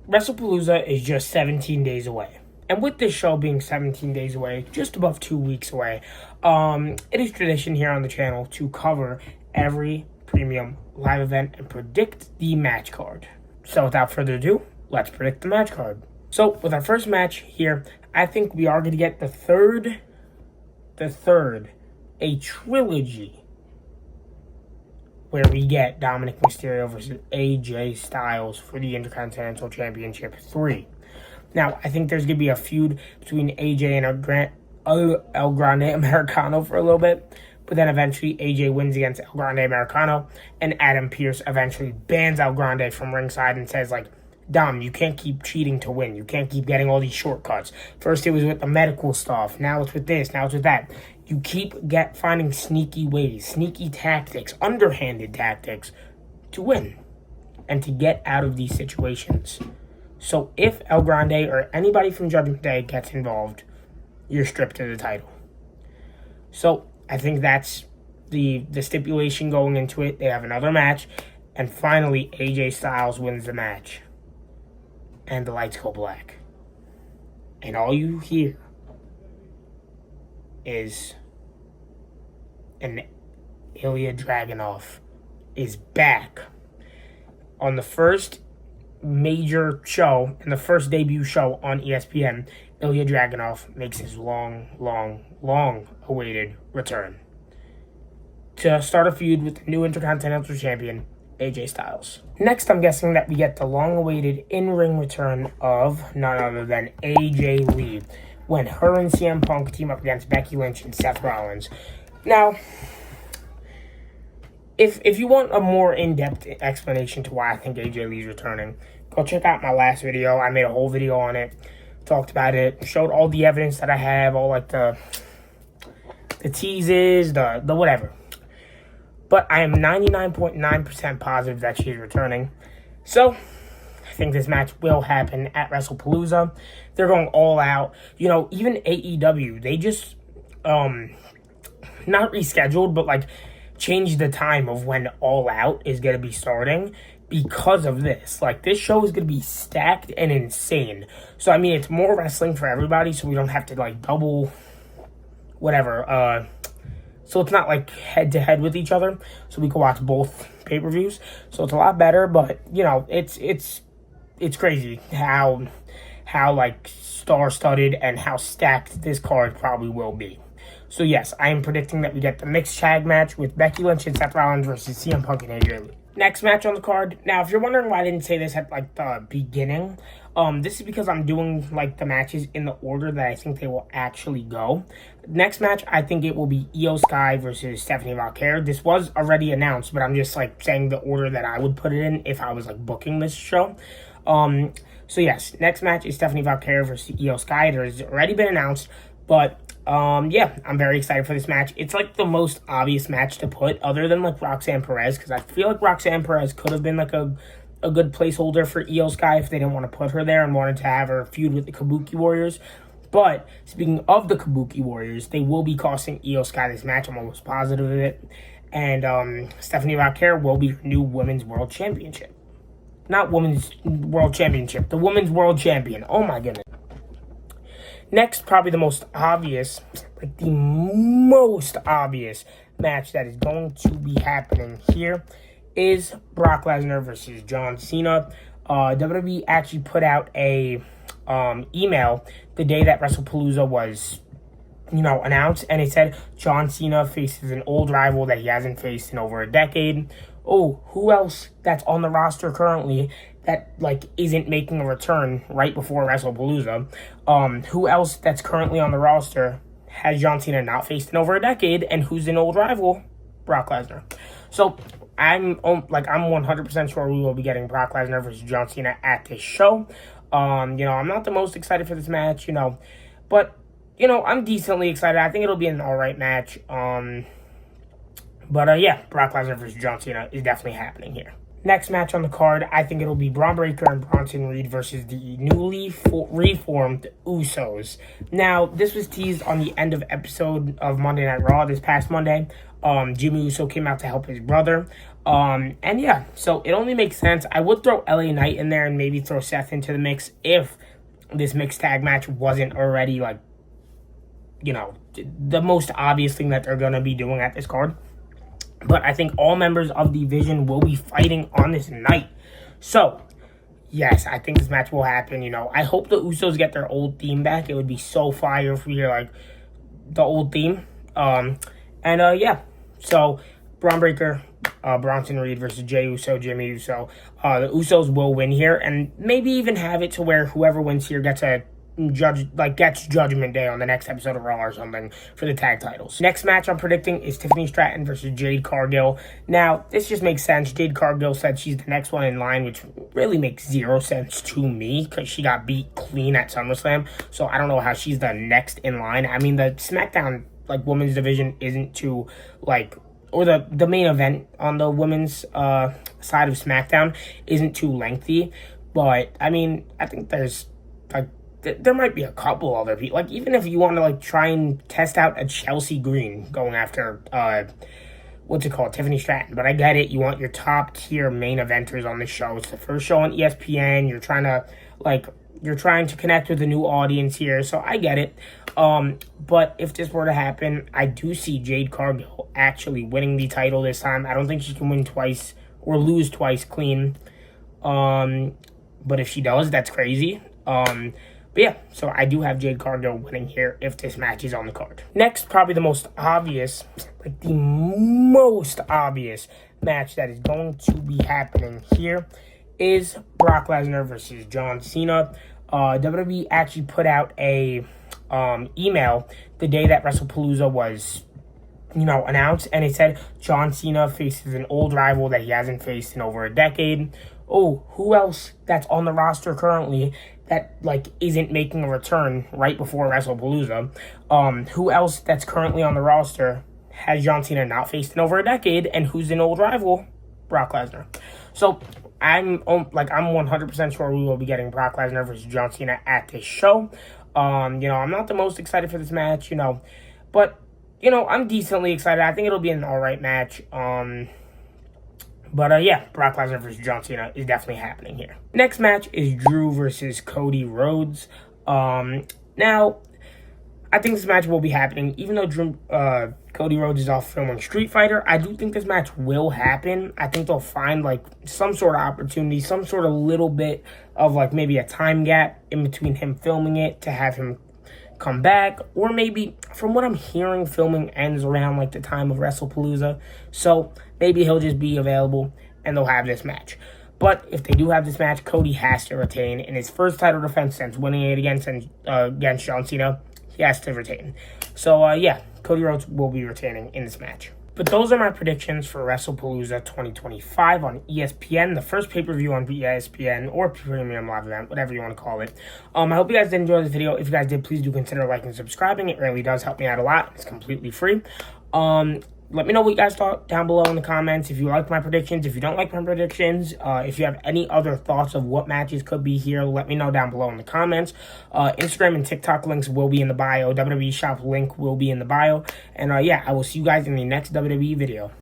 Wrestlepalooza is just 17 days away. And with this show being 17 days away, just above 2 weeks away, it is tradition here on the channel to cover every premium live event and predict the match card. So without further ado, let's predict the match card. So with our first match here, I think we are going to get the third, a trilogy where we get Dominic Mysterio versus AJ Styles for the Intercontinental Championship 3. Now, I think there's going to be a feud between AJ and El Grande Americano for a little bit, but then eventually AJ wins against El Grande Americano, and Adam Pearce eventually bans El Grande from ringside and says, like, Dom, you can't keep cheating to win. You can't keep getting all these shortcuts. First it was with the medical stuff. Now it's with this. Now it's with that. You keep finding sneaky ways, sneaky tactics, underhanded tactics to win and to get out of these situations. So if El Grande or anybody from Judgment Day gets involved, you're stripped of the title. So I think that's the stipulation going into it. They have another match, and finally AJ Styles wins the match. And the lights go black. And all you hear is an Ilya Dragunov is back on the first major show and the first debut show on ESPN. Ilya Dragunov makes his long awaited return to start a feud with the new Intercontinental Champion AJ Styles. Next, I'm guessing that we get the long-awaited in-ring return of none other than AJ Lee when her and CM Punk team up against Becky Lynch and Seth Rollins. Now, if you want a more in-depth explanation to why I think AJ Lee's returning, go check out my last video. I made a whole video on it, talked about it, showed all the evidence that I have, all like the teases, the whatever. But I am 99.9% positive that she's returning. So, I think this match will happen at Wrestlepalooza. They're going all out. You know, even AEW, they just, not rescheduled, but like changed the time of when All Out is going to be starting because of this. Like, this show is going to be stacked and insane. So, I mean, it's more wrestling for everybody, so we don't have to, like, double whatever, so it's not like head-to-head with each other, so we can watch both pay-per-views. So it's a lot better, but, you know, it's crazy how like, star-studded and how stacked this card probably will be. So, yes, I am predicting that we get the mixed tag match with Becky Lynch and Seth Rollins versus CM Punk and AJ Lee. Next match on the card. Now, if you're wondering why I didn't say this at, like, the beginning, this is because I'm doing, like, the matches in the order that I think they will actually go. Next match, I think it will be Io Sky versus Stephanie Valkyrie. This was already announced, but I'm just, like, saying the order that I would put it in if I was, like, booking this show. So, yes, next match is Stephanie Valkyrie versus Io Sky. It has already been announced, but yeah, I'm very excited for this match. It's like the most obvious match to put other than like Roxanne Perez, because I feel like Roxanne Perez could have been like a good placeholder for Io Sky if they didn't want to put her there and wanted to have her feud with the Kabuki Warriors. But speaking of the Kabuki Warriors, they will be costing Io Sky this match. I'm almost positive of it. And Stephanie Valkyrie will be her new Women's World Championship. Not Women's World Championship, the Women's World Champion. Oh my goodness. Next, probably the most obvious, like the most obvious match that is going to be happening here is Brock Lesnar versus John Cena. WWE actually put out a email the day that Wrestlepalooza was, you know, announced, and it said John Cena faces an old rival that he hasn't faced in over a decade. Oh, who else that's on the roster currently that, like, isn't making a return right before Wrestlepalooza? Who else that's currently on the roster has John Cena not faced in over a decade, and who's an old rival? Brock Lesnar. So, I'm 100% sure we will be getting Brock Lesnar versus John Cena at this show. You know, I'm not the most excited for this match, you know, but, you know, I'm decently excited. I think it'll be an alright match. But yeah, Brock Lesnar versus John Cena is definitely happening here. Next match on the card, I think it'll be Braun Breaker and Bronson Reed versus the newly reformed Usos. Now, this was teased on the end of episode of Monday Night Raw this past Monday. Jimmy Uso came out to help his brother. And yeah, so it only makes sense. I would throw LA Knight in there and maybe throw Seth into the mix if this mixed tag match wasn't already, like, the most obvious thing that they're going to be doing at this card. But I think all members of the division will be fighting on this night. So, yes, I think this match will happen. I hope the Usos get their old theme back. It would be so fire if we hear, like, the old theme. Yeah. So, Braun Breaker, Bronson Reed versus Jey Uso, Jimmy Uso. The Usos will win here, and maybe even have it to where whoever wins here gets Judgment Day on the next episode of Raw or something for the tag titles. Next match I'm predicting is Tiffany Stratton versus Jade Cargill. Now, this just makes sense. Jade Cargill said she's the next one in line, which really makes zero sense to me because she got beat clean at SummerSlam. So I don't know how she's the next in line. I mean, the SmackDown women's division isn't too or the main event on the women's side of SmackDown isn't too lengthy. But I mean, I think there's there might be a couple other people. Even if you want to try and test out a Chelsea Green going after Tiffany Stratton. But I get it. You want your top tier main eventers on the show. It's the first show on ESPN. You're trying to connect with a new audience here. So I get it. But if this were to happen, I do see Jade Cargill actually winning the title this time. I don't think she can win twice or lose twice clean. But if she does, that's crazy. But yeah, so I do have Jade Cargill winning here if this match is on the card. Next, probably the most obvious match that is going to be happening here is Brock Lesnar versus John Cena. WWE actually put out a email the day that Wrestlepalooza was announced, and it said John Cena faces an old rival that he hasn't faced in over a decade. Oh, who else that's on the roster currently that isn't making a return right before Wrestlepalooza? Who else that's currently on the roster has John Cena not faced in over a decade, and who's an old rival? Brock Lesnar. So I'm 100% sure we will be getting Brock Lesnar versus John Cena at this show. I'm not the most excited for this match, but I'm decently excited. I think it'll be an alright match. But yeah, Brock Lesnar versus John Cena is definitely happening here. Next match is Drew versus Cody Rhodes. Now, I think this match will be happening. Even though Cody Rhodes is off filming Street Fighter, I do think this match will happen. I think they'll find some sort of opportunity, some sort of little bit of maybe a time gap in between him filming it to have him come back, or maybe from what I'm hearing, filming ends around the time of Wrestlepalooza, so maybe he'll just be available and they'll have this match. But if they do have this match, Cody has to retain in his first title defense since winning it against John Cena. He has to retain. So yeah, Cody Rhodes will be retaining in this match. But those are my predictions for Wrestlepalooza 2025 on ESPN, the first pay-per-view on ESPN, or premium live event, whatever you want to call it. I hope you guys did enjoy this video. If you guys did, please do consider liking and subscribing. It really does help me out a lot. It's completely free. Let me know what you guys thought down below in the comments. If you like my predictions, if you don't like my predictions, if you have any other thoughts of what matches could be here, let me know down below in the comments. Instagram and TikTok links will be in the bio. WWE Shop link will be in the bio. And yeah, I will see you guys in the next WWE video.